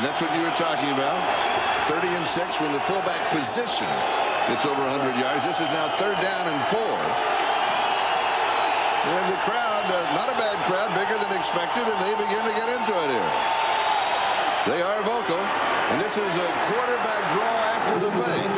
And that's what you were talking about. 30 and 6 when the fullback position gets over 100 yards. This is now 3rd down and 4. And the crowd, not a bad crowd, bigger than expected, and they begin to get into it here. They are vocal, and this is a quarterback draw after the fake.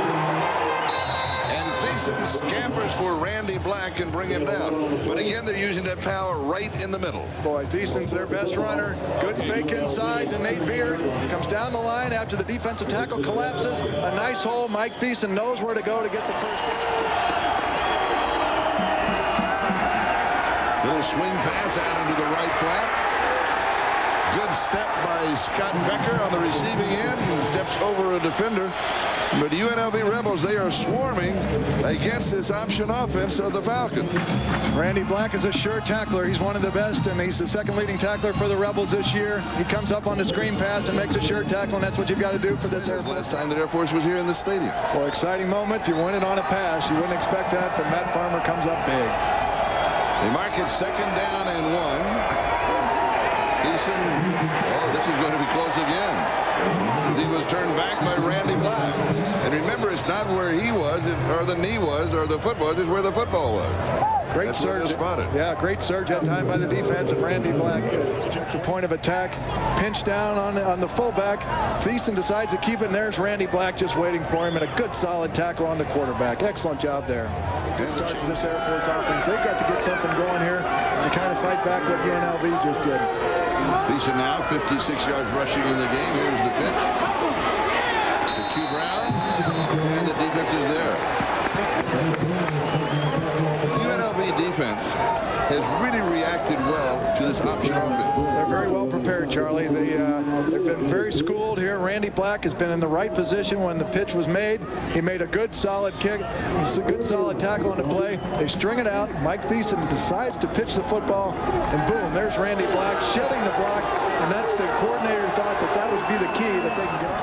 And Thiessen scampers for Randy Black and bring him down. But again, they're using that power right in the middle. Boy, Thiessen's their best runner. Good fake inside to Nate Beard. Comes down the line after the defensive tackle collapses. A nice hole. Mike Thiessen knows where to go to get the first. Little swing pass out into the right flat. Good step by Scott Becker on the receiving end and steps over a defender. But UNLV Rebels, they are swarming against this option offense of the Falcons. Randy Black is a sure tackler. He's one of the best, and he's the second leading tackler for the Rebels this year. He comes up on the screen pass and makes a sure tackle, and that's what you've got to do for this Air Force. Last time the Air Force was here in the stadium. Well, exciting moment. You win it on a pass. You wouldn't expect that, but Matt Farmer comes up big. They mark it 2nd down and 1. Thiessen, oh, this is going to be close again. He was turned back by Randy Black. And remember, it's not where he was, or the knee was, or the foot was, it's where the football was. Great That's surge. Spotted. Yeah, great surge that time by the defense, and Randy Black at the point of attack. Pinch down on the fullback. Thiessen decides to keep it, and there's Randy Black just waiting for him, and a good solid tackle on the quarterback. Excellent job there. Start this Air Force offense. They've got to get something going here and kind of fight back what UNLV just did. Thiessen now 56 yards rushing in the game. Here's the pitch to Q Brown, and the defense is there. UNLV defense has really reacted well to this option offense. They're very well prepared, Charlie. They've been very schooled here. Randy Black has been in the right position when the pitch was made. He made a good solid kick. It's a good solid tackle on the play. They string it out. Mike Thiessen decides to pitch the football, and boom, there's Randy Black shedding the block, and that's the coordinator thought that would be the key that they can get.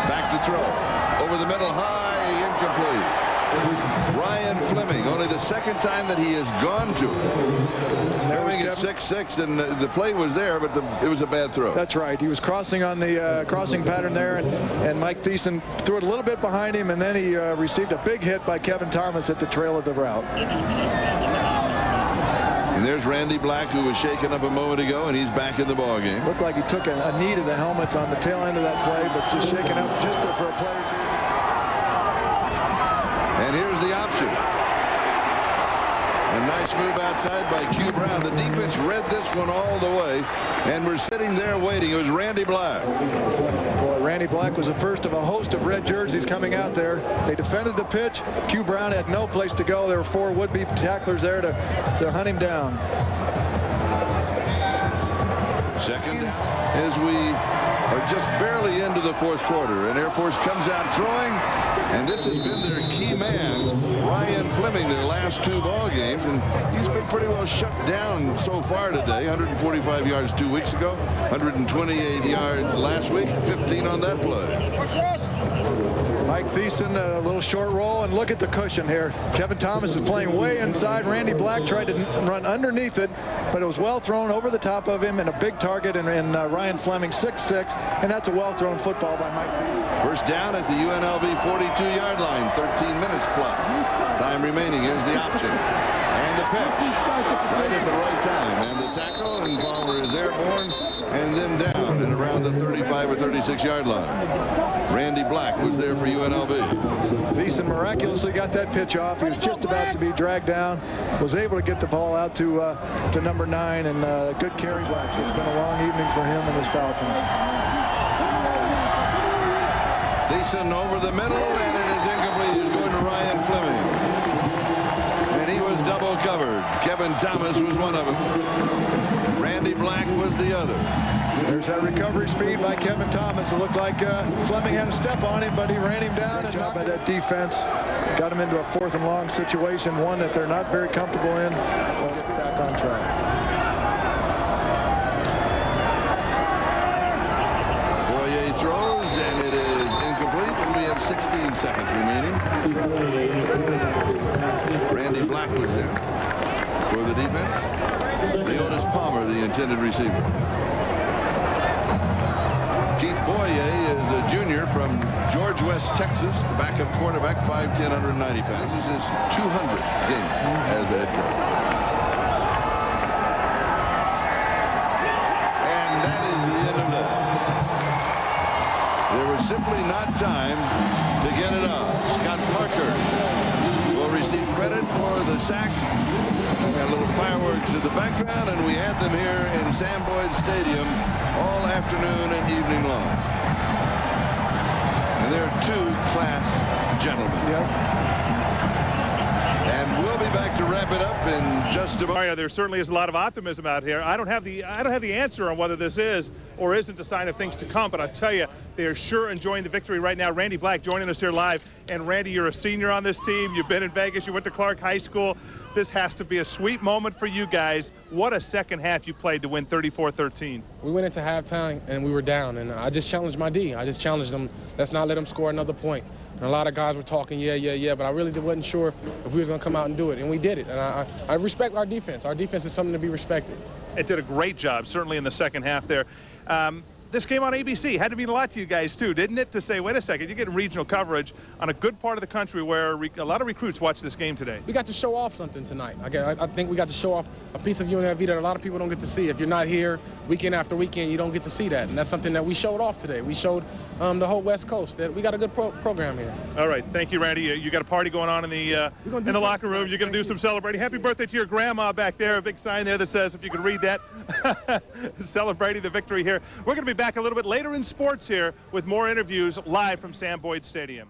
Back to throw. Over the middle, high, incomplete. Ryan Fleming, only the 2nd time that he has gone to it. Fleming at 6'6", and the play was there, but it was a bad throw. That's right. He was crossing on the crossing pattern there, and Mike Thiessen threw it a little bit behind him, and then he received a big hit by Kevin Thomas at the trail of the route. And there's Randy Black, who was shaken up a moment ago, and he's back in the ball game. Looked like he took a knee to the helmet on the tail end of that play, but just shaken up just for a play or two. And here's the option. A nice move outside by Q Brown. The defense read this one all the way, and we're sitting there waiting. It was Randy Black. Boy, Randy Black was the first of a host of red jerseys coming out there. They defended the pitch. Q Brown had no place to go. There were 4 would-be tacklers there to hunt him down. 2nd as we are just barely into the 4th quarter, and Air Force comes out throwing, and this has been their key man, Ryan Fleming, their last 2 ball games, and he's been pretty well shut down so far today. 145 yards 2 weeks ago, 128 yards last week, 15 on that play. Mike Thiessen, a little short roll, and look at the cushion here. Kevin Thomas is playing way inside. Randy Black tried to run underneath it, but it was well thrown over the top of him, and a big target in Ryan Fleming, 6'6", and that's a well-thrown football by Mike Thiessen. First down at the UNLV 42-yard line, 13 minutes plus. Time remaining. Here's the option. And the pitch. Right at the right time. And the tackle, and Palmer is airborne, and then down at around the 35 or 36-yard line. Randy Black was there for UNLV. Thiessen miraculously got that pitch off. He was just about to be dragged down. Was able to get the ball out to number 9, and good carry back. It's been a long evening for him and his Falcons. Thiessen over the middle, and it is incomplete. He's going to Ryan Fleming. And he was double covered. Kevin Thomas was one of them. Randy Black was the other. There's that recovery speed by Kevin Thomas. It looked like Fleming had a step on him, but he ran him down. And job by that defense. Got him into a 4th and long situation, one that they're not very comfortable in. Let's get back on track. Boyer throws, and it is incomplete, and we have 16 seconds remaining. Randy Black was there for the defense. Leotis Palmer, the intended receiver. Keith Boye is a junior from George West, Texas, the backup quarterback, 5'10", 190 pounds. This is his 200th game as the head coach. And that is the end of that. There was simply not time to get it on. Scott Parkhurst will receive credit for the sack. And little fireworks in the background, and we had them here in Sam Boyd Stadium all afternoon and evening long. And they're two class gentlemen. Yep. And we'll be back to wrap it up in just a moment. There certainly is a lot of optimism out here. I don't have the answer on whether this is or isn't a sign of things to come, but I'll tell you, they are sure enjoying the victory right now. Randy Black joining us here live. And Randy, you're a senior on this team. You've been in Vegas. You went to Clark High School. This has to be a sweet moment for you guys. What a second half you played to win 34-13. We went into halftime and we were down, and I just challenged my D. I just challenged them. Let's not let them score another point. And a lot of guys were talking, yeah, but I really wasn't sure if we was going to come out and do it, and we did it. And I respect our defense. Our defense is something to be respected. It did a great job, certainly in the second half there. This came on ABC. Had to mean a lot to you guys, too, didn't it? To say, wait a second, you're getting regional coverage on a good part of the country where a lot of recruits watch this game today. We got to show off something tonight. I think we got to show off a piece of UNLV that a lot of people don't get to see. If you're not here weekend after weekend, you don't get to see that. And that's something that we showed off today. We showed the whole West Coast that we got a good program here. All right. Thank you, Randy. You got a party going on in the locker room. You're going to do some celebrating. Happy birthday to your grandma back there. A big sign there that says, if you could read that, celebrating the victory here. We're going to be back a little bit later in sports here with more interviews live from Sam Boyd Stadium.